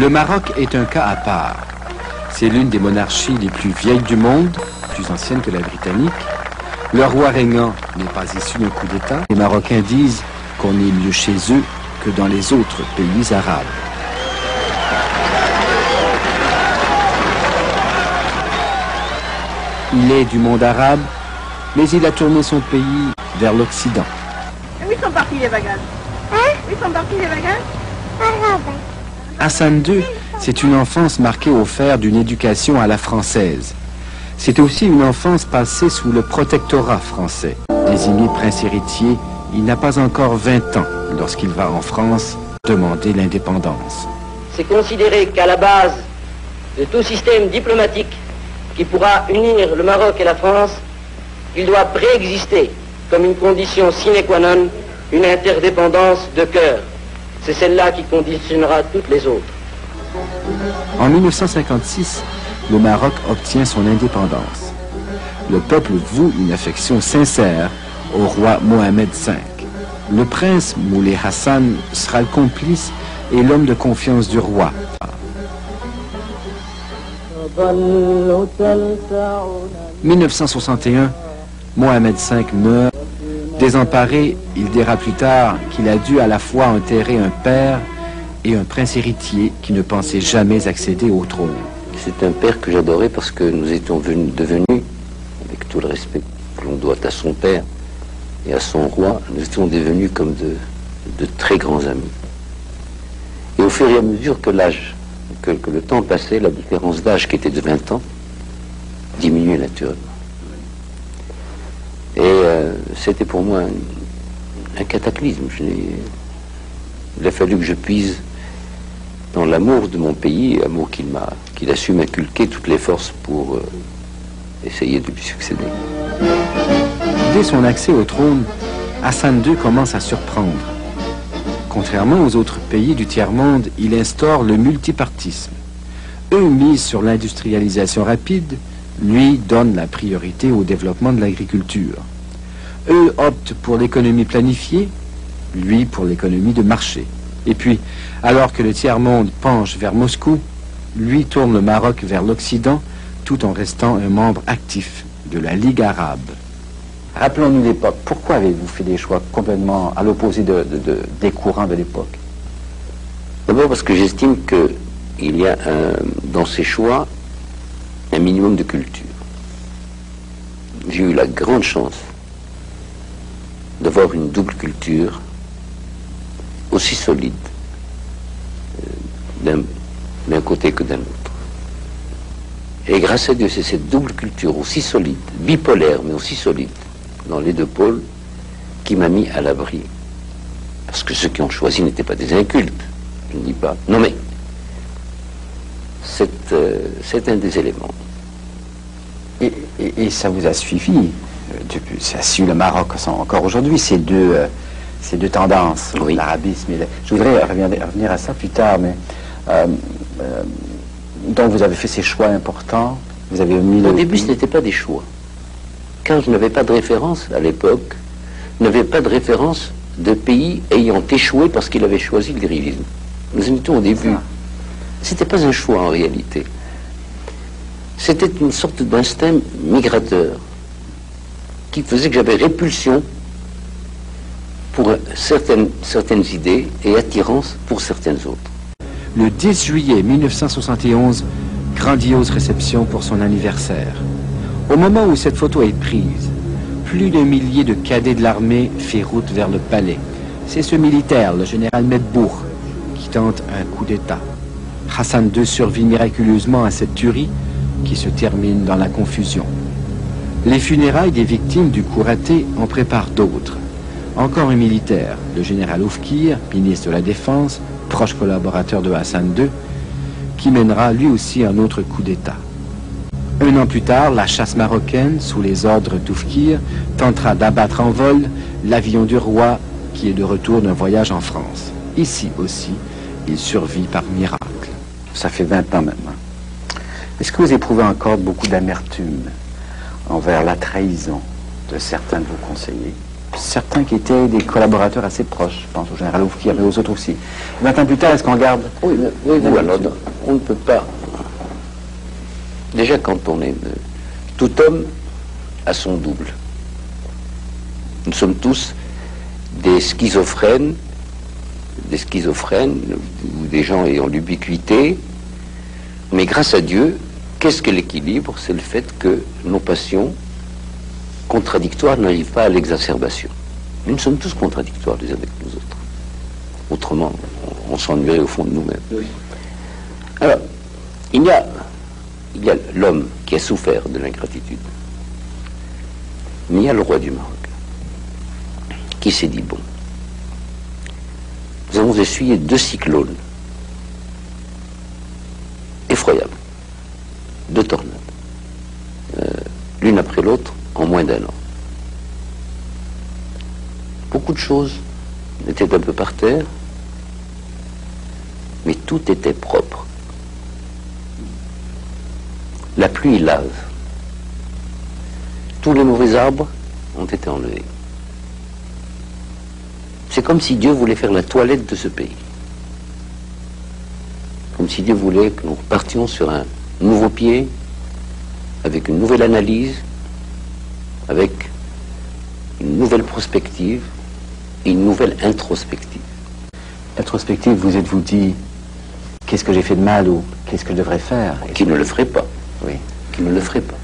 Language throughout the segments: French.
Le Maroc est un cas à part. C'est l'une des monarchies les plus vieilles du monde, plus ancienne que la britannique. Le roi régnant n'est pas issu d'un coup d'État. Les Marocains disent qu'on est mieux chez eux que dans les autres pays arabes. Il est du monde arabe, mais il a tourné son pays vers l'Occident. Où sont partis les bagages? Où sont partis les bagages? Hassan II, c'est une enfance marquée au fer d'une éducation à la française. C'est aussi une enfance passée sous le protectorat français. Désigné prince héritier, il n'a pas encore 20 ans lorsqu'il va en France demander l'indépendance. C'est considéré qu'à la base de tout système diplomatique qui pourra unir le Maroc et la France, il doit préexister comme une condition sine qua non une interdépendance de cœur. C'est celle-là qui conditionnera toutes les autres. En 1956, le Maroc obtient son indépendance. Le peuple voue une affection sincère au roi Mohamed V. Le prince Moulay Hassan sera le complice et l'homme de confiance du roi. En 1961, Mohamed V meurt. Désemparé, il dira plus tard qu'il a dû à la fois enterrer un père et un prince héritier qui ne pensait jamais accéder au trône. C'est un père que j'adorais parce que nous étions devenus, avec tout le respect que l'on doit à son père et à son roi, nous étions devenus comme de très grands amis. Et au fur et à mesure que l'âge, que le temps passait, la différence d'âge qui était de 20 ans diminuait naturellement. Et c'était pour moi un cataclysme. Il a fallu que je puise dans l'amour de mon pays, amour qu'il a su m'inculquer toutes les forces pour essayer de lui succéder. Dès son accès au trône, Hassan II commence à surprendre. Contrairement aux autres pays du tiers-monde, il instaure le multipartisme. Eux misent sur l'industrialisation rapide, lui donne la priorité au développement de l'agriculture. Eux optent pour l'économie planifiée, lui pour l'économie de marché. Et puis, alors que le tiers-monde penche vers Moscou, lui tourne le Maroc vers l'Occident, tout en restant un membre actif de la Ligue arabe. Rappelons-nous l'époque. Pourquoi avez-vous fait des choix complètement à l'opposé des courants de l'époque? D'abord parce que j'estime qu'il y a dans ces choix un minimum de culture. J'ai eu la grande chance d'avoir une double culture aussi solide d'un côté que d'un autre. Et grâce à Dieu, c'est cette double culture aussi solide, bipolaire mais aussi solide, dans les deux pôles, qui m'a mis à l'abri. Parce que ceux qui ont choisi n'étaient pas des incultes, je ne dis pas. Non mais, c'est un des éléments. Et ça vous a suivi, ça suit le Maroc encore aujourd'hui, ces deux tendances, oui. L'arabisme. Je voudrais revenir à ça plus tard, mais donc vous avez fait ces choix importants, vous avez mis Au début, ce n'était pas des choix. Quand je n'avais pas de référence à l'époque, je n'avais pas de référence de pays ayant échoué parce qu'il avait choisi le dirigisme. Nous en étions au début. C'était pas un choix en réalité. C'était une sorte d'instinct migrateur qui faisait que j'avais répulsion pour certaines idées et attirance pour certaines autres. Le 10 juillet 1971, grandiose réception pour son anniversaire. Au moment où cette photo est prise, plus d'un millier de cadets de l'armée fait route vers le palais. C'est ce militaire, le général Medbour, qui tente un coup d'État. Hassan II survit miraculeusement à cette tuerie qui se termine dans la confusion. Les funérailles des victimes du coup raté en préparent d'autres. Encore un militaire, le général Oufkir, ministre de la Défense, proche collaborateur de Hassan II, qui mènera lui aussi un autre coup d'État. Un an plus tard, la chasse marocaine, sous les ordres d'Oufkir, tentera d'abattre en vol l'avion du roi qui est de retour d'un voyage en France. Ici aussi, il survit par miracle. Ça fait 20 ans maintenant. Est-ce que vous éprouvez encore beaucoup d'amertume envers la trahison de certains de vos conseillers? certains qui étaient des collaborateurs assez proches. Je pense au général Oufki, mais aux autres aussi. 20 ans plus tard, est-ce qu'on garde... Oui, alors, on ne peut pas... Déjà, quand on est... Tout homme a son double. Nous sommes tous des schizophrènes ou des gens ayant l'ubiquité, mais grâce à Dieu, qu'est-ce que l'équilibre? C'est le fait que nos passions contradictoires n'arrivent pas à l'exacerbation. Nous sommes tous contradictoires les uns avec les autres. Autrement, on s'ennuierait au fond de nous-mêmes. Oui. Alors, il y a l'homme qui a souffert de l'ingratitude. Mais il y a le roi du Maroc qui s'est dit, bon, nous avons essuyé 2 cyclones effroyables, 2 tornades, l'une après l'autre en moins d'1 an. Beaucoup de choses étaient un peu par terre, mais tout était propre. La pluie lave. Tous les mauvais arbres ont été enlevés. C'est comme si Dieu voulait faire la toilette de ce pays. Comme si Dieu voulait que nous repartions sur un nouveau pied, avec une nouvelle analyse, avec une nouvelle prospective et une nouvelle introspective. Introspective, vous êtes-vous dit, qu'est-ce que j'ai fait de mal ou qu'est-ce que je devrais faire? Qui ne le ferait pas. Oui. Qui ne le ferait pas.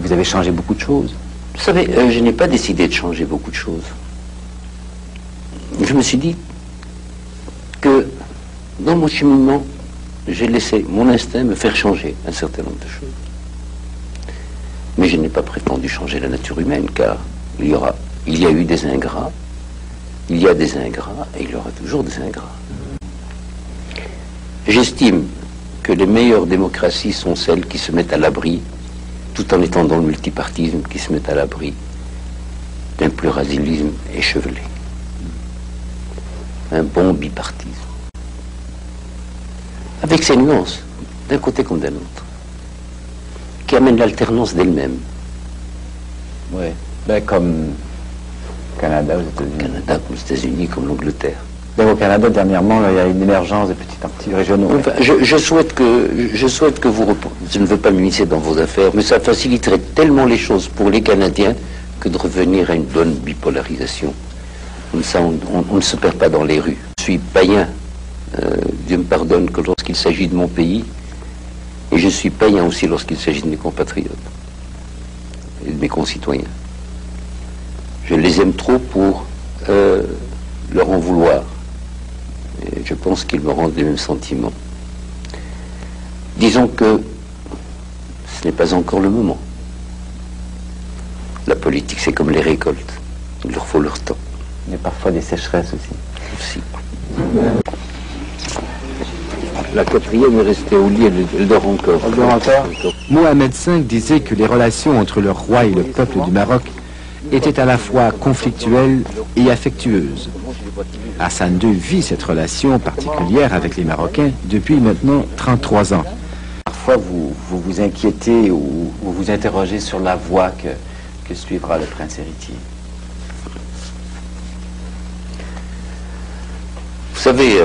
Vous avez changé beaucoup de choses. Vous savez, je n'ai pas décidé de changer beaucoup de choses. Je me suis dit que dans mon cheminement, j'ai laissé mon instinct me faire changer un certain nombre de choses. Mais je n'ai pas prétendu changer la nature humaine, car il y a eu des ingrats, il y a des ingrats, et il y aura toujours des ingrats. J'estime que les meilleures démocraties sont celles qui se mettent à l'abri, tout en étant dans le multipartisme, qui se mettent à l'abri d'un pluralisme échevelé. Un bon bipartisme. Avec ses nuances, d'un côté comme d'un autre, qui amène l'alternance d'elle-même. Oui, ben, comme Canada aux États-Unis. Canada comme les États-Unis, comme l'Angleterre. Au Canada, dernièrement, là, il y a une émergence de petits partis régionaux. Enfin, je souhaite que vous... Je ne veux pas m'immiscer dans vos affaires, mais ça faciliterait tellement les choses pour les Canadiens que de revenir à une bonne bipolarisation. Comme ça, on ne se perd pas dans les rues. Je suis païen, Dieu me pardonne, que lorsqu'il s'agit de mon pays, et je suis païen aussi lorsqu'il s'agit de mes compatriotes et de mes concitoyens. Je les aime trop pour leur en vouloir. Et je pense qu'ils me rendent les mêmes sentiments. Disons que ce n'est pas encore le moment. La politique, c'est comme les récoltes. Il leur faut leur temps. Il y a parfois des sécheresses aussi. La 4e est restée au lit, elle dort encore. Elle dort encore. Mohamed V disait que les relations entre le roi et le peuple du Maroc étaient à la fois conflictuelles et affectueuses. Hassan II vit cette relation particulière avec les Marocains depuis maintenant 33 ans. Parfois, vous vous inquiétez ou vous vous interrogez sur la voie que suivra le prince héritier. Vous savez,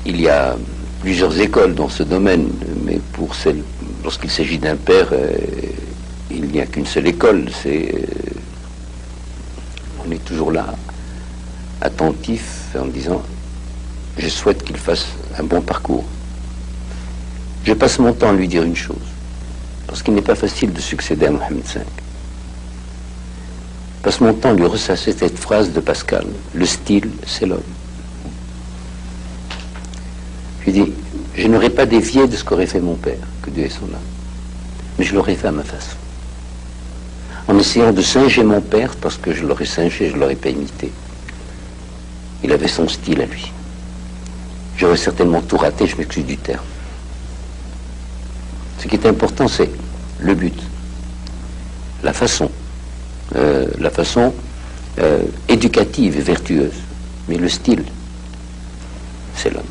il y a plusieurs écoles dans ce domaine, mais pour celle, lorsqu'il s'agit d'un père, il n'y a qu'une seule école. On est toujours là, attentif, en disant, je souhaite qu'il fasse un bon parcours. Je passe mon temps à lui dire une chose, parce qu'il n'est pas facile de succéder à Mohamed V. Je passe mon temps à lui ressasser cette phrase de Pascal, le style, c'est l'homme. Je lui dis, je n'aurais pas dévié de ce qu'aurait fait mon père, que Dieu ait son âme, mais je l'aurais fait à ma façon. En essayant de singer mon père, parce que je l'aurais singé, je ne l'aurais pas imité. Il avait son style à lui. J'aurais certainement tout raté, je m'excuse du terme. Ce qui est important, c'est le but, la façon éducative et vertueuse. Mais le style, c'est l'homme.